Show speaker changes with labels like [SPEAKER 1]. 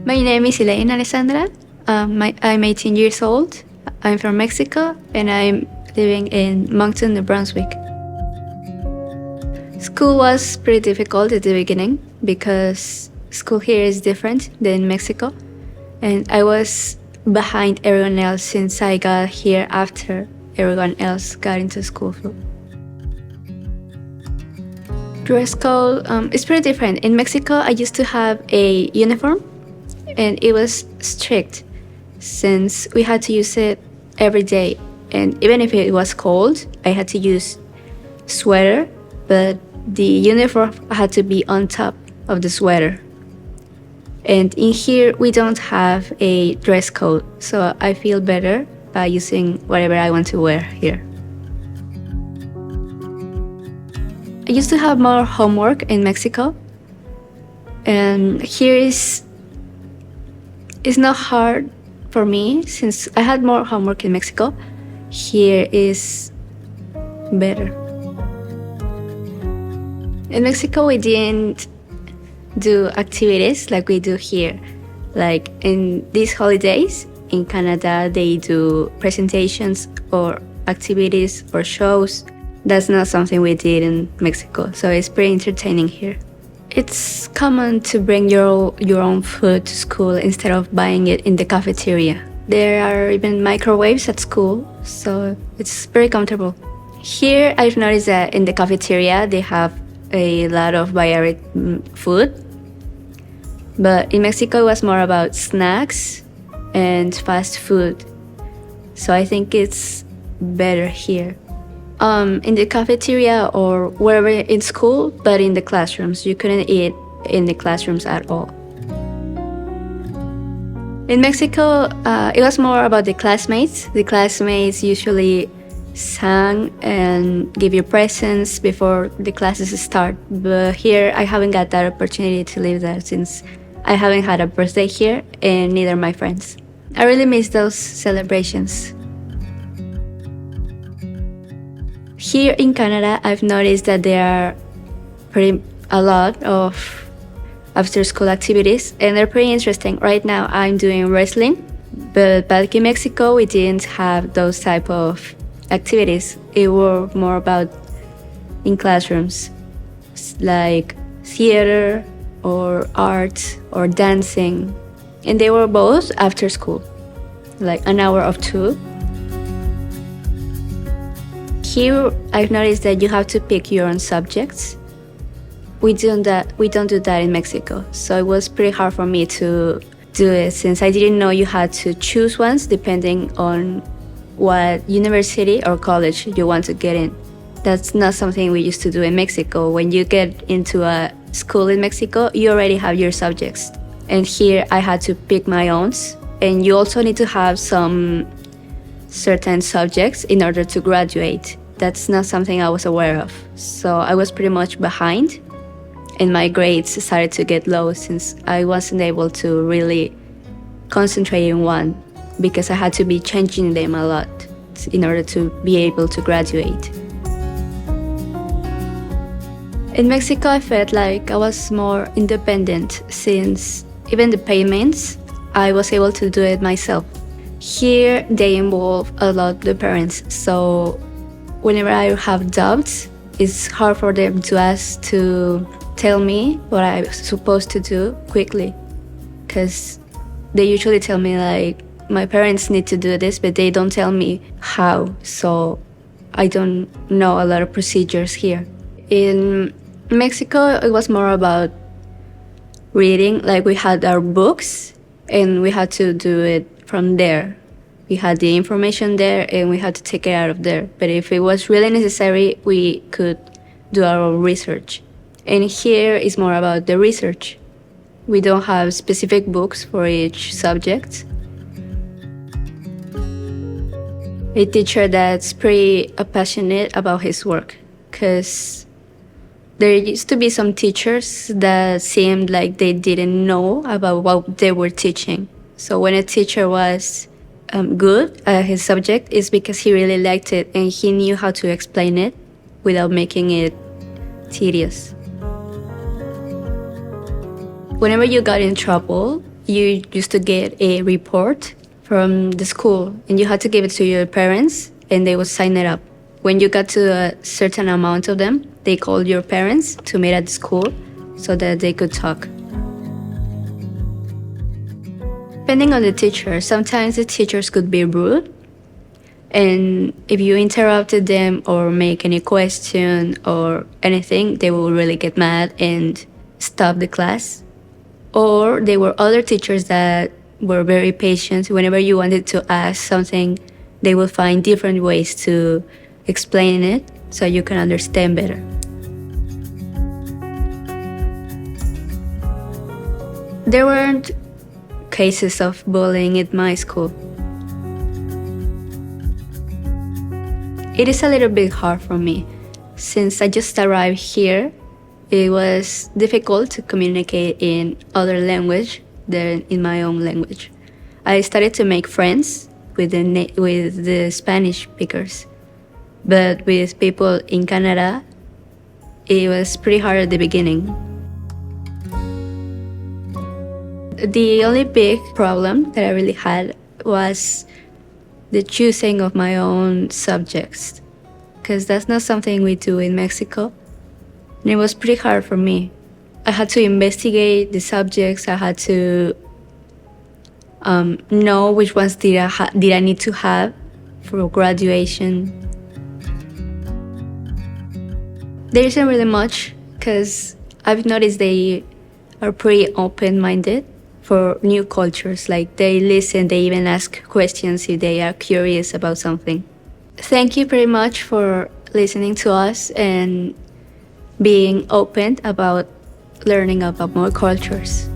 [SPEAKER 1] My name is Elaine Alessandra. I'm 18 years old. I'm from Mexico and I'm living in Moncton, New Brunswick. School was pretty difficult at the beginning because school here is different than Mexico. And I was behind everyone else since I got here after everyone else got into school. Dress code is pretty different. In Mexico, I used to have a uniform and it was strict since we had to use it every day. And even if it was cold, I had to use sweater, but the uniform had to be on top of the sweater. And in here, we don't have a dress code, so I feel better by using whatever I want to wear here. I used to have more homework in Mexico, and here it's not hard for me since I had more homework in Mexico. Here is better. In Mexico, we didn't do activities like we do here. Like in these holidays, in Canada, they do presentations or activities or shows. That's not something we did in Mexico, so it's pretty entertaining here. It's common to bring your own food to school instead of buying it in the cafeteria. There are even microwaves at school, so it's very comfortable. Here, I've noticed that in the cafeteria, they have a lot of varied food. But in Mexico, it was more about snacks and fast food. So I think it's better here. In the cafeteria or wherever in school, but in the classrooms. You couldn't eat in the classrooms at all. In Mexico, it was more about the classmates. The classmates usually sang and give you presents before the classes start. But here, I haven't got that opportunity to live there since I haven't had a birthday here and neither my friends. I really miss those celebrations. Here in Canada, I've noticed that there are a lot of after-school activities, and they're pretty interesting. Right now, I'm doing wrestling, but back in Mexico, we didn't have those type of activities. It was more about in classrooms, like theater or art or dancing, and they were both after school, like an hour or two. Here, I've noticed that you have to pick your own subjects. We don't do that in Mexico, so it was pretty hard for me to do it since I didn't know you had to choose ones depending on what university or college you want to get in. That's not something we used to do in Mexico. When you get into a school in Mexico, you already have your subjects. And here, I had to pick my own. And you also need to have some certain subjects in order to graduate. That's not something I was aware of. So I was pretty much behind, and my grades started to get low since I wasn't able to really concentrate in one because I had to be changing them a lot in order to be able to graduate. In Mexico, I felt like I was more independent since even the payments, I was able to do it myself. Here, they involve a lot the parents, so whenever I have doubts, it's hard for them to ask to tell me what I'm supposed to do quickly, because they usually tell me like, my parents need to do this, but they don't tell me how, so I don't know a lot of procedures here. In Mexico, it was more about reading, like we had our books and we had to do it from there. We had the information there and we had to take it out of there. But if it was really necessary, we could do our own research. And here is more about the research. We don't have specific books for each subject. A teacher that's pretty passionate about his work, because there used to be some teachers that seemed like they didn't know about what they were teaching. So when a teacher was good at his subject, it's because he really liked it and he knew how to explain it without making it tedious. Whenever you got in trouble, you used to get a report from the school and you had to give it to your parents and they would sign it up. When you got to a certain amount of them, they called your parents to meet at the school so that they could talk. Depending on the teacher, sometimes the teachers could be rude. And if you interrupted them or make any question or anything, they will really get mad and stop the class. Or there were other teachers that were very patient. Whenever you wanted to ask something, they will find different ways to explain it so you can understand better. There weren't cases of bullying at my school. It is a little bit hard for me. Since I just arrived here, it was difficult to communicate in other language than in my own language. I started to make friends with the Spanish speakers, but with people in Canada, it was pretty hard at the beginning. The only big problem that I really had was the choosing of my own subjects, because that's not something we do in Mexico. And it was pretty hard for me. I had to investigate the subjects. I had to know which ones did I need to have for graduation. There isn't really much, because I've noticed they are pretty open-minded for new cultures. Like, they listen, they even ask questions if they are curious about something. Thank you very much for listening to us and being open about learning about more cultures.